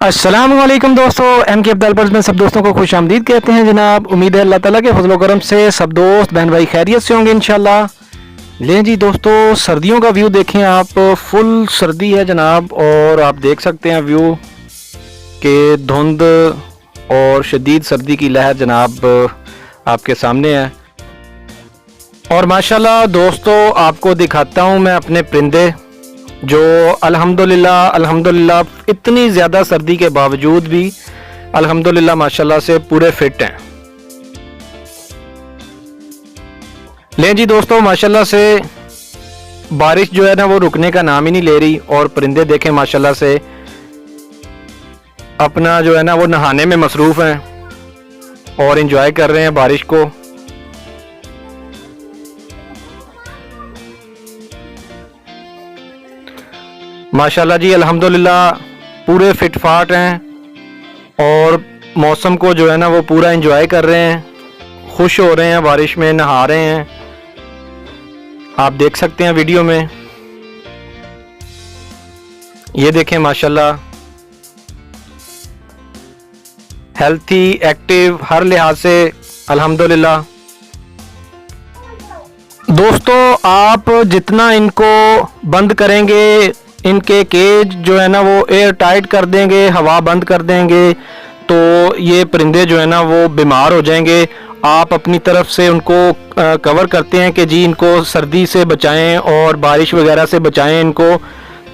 अस्सलामुअलैकुम दोस्तों, एम के अब्दुल बर्ज में सब दोस्तों को खुश आमदीद कहते हैं जनाब। उम्मीद है अल्लाह ताला के फजल करम से सब दोस्त बहन भाई खैरियत से होंगे इंशाल्लाह। लें जी दोस्तों, सर्दियों का व्यू देखें आप। फुल सर्दी है जनाब, और आप देख सकते हैं व्यू के धुंध और शदीद सर्दी की लहर जनाब आपके सामने है। और माशाल्लाह दोस्तों, आपको दिखाता हूँ मैं अपने परिंदे जो अल्हम्दुलिल्लाह इतनी ज़्यादा सर्दी के बावजूद भी अल्हम्दुलिल्लाह माशाल्लाह से पूरे फिट हैं। लें जी दोस्तों, माशाल्लाह से बारिश जो है ना वो रुकने का नाम ही नहीं ले रही, और परिंदे देखें माशाल्लाह से अपना जो है ना वो नहाने में मसरूफ़ हैं और एंजॉय कर रहे हैं बारिश को। माशाल्लाह जी अल्हम्दुलिल्लाह पूरे फिट फाट हैं और मौसम को जो है ना वो पूरा एंजॉय कर रहे हैं, खुश हो रहे हैं, बारिश में नहा रहे हैं। आप देख सकते हैं वीडियो में, ये देखें माशाल्लाह हेल्थी एक्टिव हर लिहाज से अल्हम्दुलिल्लाह। दोस्तों, आप जितना इनको बंद करेंगे, इनके केज जो है ना वो एयर टाइट कर देंगे, हवा बंद कर देंगे, तो ये परिंदे जो है ना वो बीमार हो जाएंगे। आप अपनी तरफ से उनको कवर करते हैं कि जी इनको सर्दी से बचाएं और बारिश वगैरह से बचाएं इनको,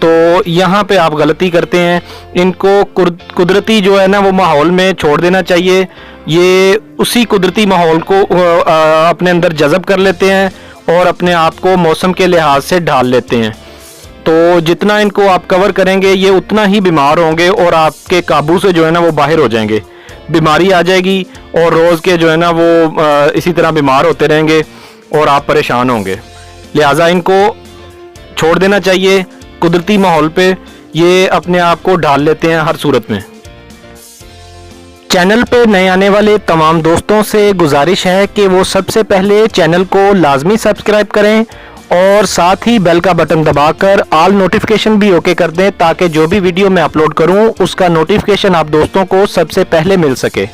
तो यहाँ पे आप गलती करते हैं। इनको कुदरती जो है ना वो माहौल में छोड़ देना चाहिए। ये उसी कुदरती माहौल को अपने अंदर जज़ब कर लेते हैं और अपने आप को मौसम के लिहाज से ढाल लेते हैं। तो जितना इनको आप कवर करेंगे ये उतना ही बीमार होंगे और आपके काबू से जो है ना वो बाहर हो जाएंगे, बीमारी आ जाएगी और रोज़ के जो है ना वो इसी तरह बीमार होते रहेंगे और आप परेशान होंगे। लिहाजा इनको छोड़ देना चाहिए कुदरती माहौल पे, ये अपने आप को ढाल लेते हैं हर सूरत में। चैनल पे नए आने वाले तमाम दोस्तों से गुजारिश है कि वो सबसे पहले चैनल को लाजमी सब्सक्राइब करें और साथ ही बेल का बटन दबाकर ऑल नोटिफिकेशन भी ओके कर दें, ताकि जो भी वीडियो मैं अपलोड करूं उसका नोटिफिकेशन आप दोस्तों को सबसे पहले मिल सके।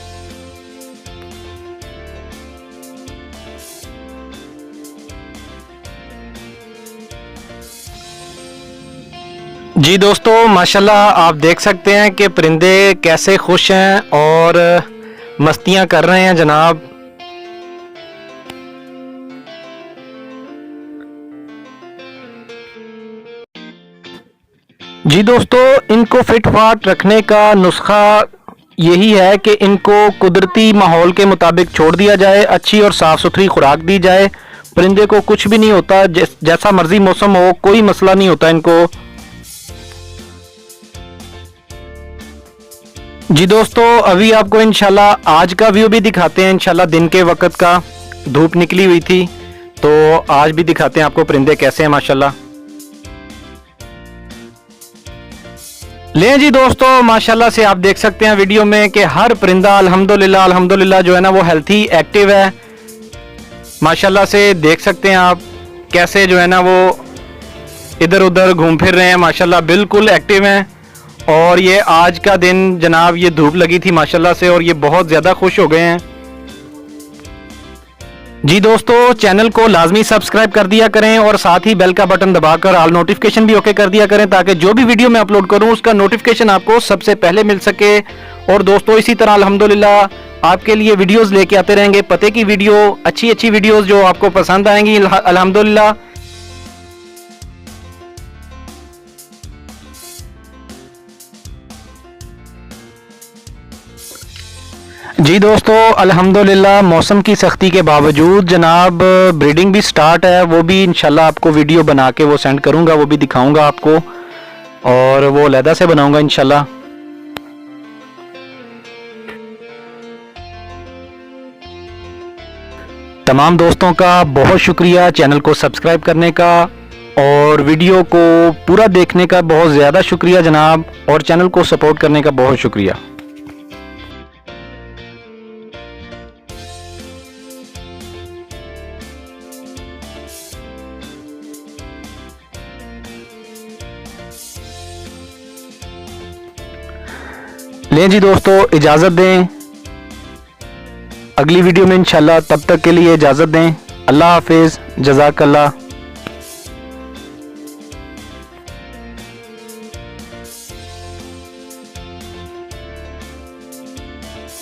जी दोस्तों, माशाल्लाह आप देख सकते हैं कि परिंदे कैसे खुश हैं और मस्तियां कर रहे हैं जनाब। जी दोस्तों, इनको फिट फाट रखने का नुस्खा यही है कि इनको कुदरती माहौल के मुताबिक छोड़ दिया जाए, अच्छी और साफ़ सुथरी खुराक दी जाए। परिंदे को कुछ भी नहीं होता, जैसा मर्जी मौसम हो कोई मसला नहीं होता इनको। जी दोस्तों, अभी आपको इंशाल्लाह आज का व्यू भी दिखाते हैं। इंशाल्लाह दिन के वक्त का धूप निकली हुई थी, तो आज भी दिखाते हैं आपको परिंदे कैसे हैं माशाल्लाह। लें जी दोस्तों, माशाल्लाह से आप देख सकते हैं वीडियो में कि हर परिंदा अल्हम्दुलिल्लाह जो है ना वो हेल्थी एक्टिव है। माशाल्लाह से देख सकते हैं आप कैसे जो है ना वो इधर उधर घूम फिर रहे हैं, माशाल्लाह बिल्कुल एक्टिव हैं। और ये आज का दिन जनाब ये धूप लगी थी माशाल्लाह से और ये बहुत ज़्यादा खुश हो गए हैं। जी दोस्तों, चैनल को लाजमी सब्सक्राइब कर दिया करें और साथ ही बेल का बटन दबाकर ऑल नोटिफिकेशन भी ओके कर दिया करें, ताकि जो भी वीडियो मैं अपलोड करूं उसका नोटिफिकेशन आपको सबसे पहले मिल सके। और दोस्तों, इसी तरह अल्हम्दुलिल्लाह आपके लिए वीडियोस लेके आते रहेंगे, पते की वीडियो, अच्छी अच्छी वीडियोस जो आपको पसंद आएंगी अल्हम्दुलिल्लाह। जी दोस्तों, अल्हम्दुलिल्लाह मौसम की सख्ती के बावजूद जनाब ब्रीडिंग भी स्टार्ट है। वो भी इंशाल्लाह आपको वीडियो बना के वो सेंड करूंगा, वो भी दिखाऊंगा आपको, और वो अलहदा से बनाऊंगा इंशाल्लाह। तमाम दोस्तों का बहुत शुक्रिया चैनल को सब्सक्राइब करने का और वीडियो को पूरा देखने का बहुत ज़्यादा शुक्रिया जनाब, और चैनल को सपोर्ट करने का बहुत शुक्रिया। लें जी दोस्तों, इजाज़त दें। अगली वीडियो में इंशाल्लाह, तब तक के लिए इजाज़त दें। अल्लाह हाफिज़, जज़ाकल्लाह।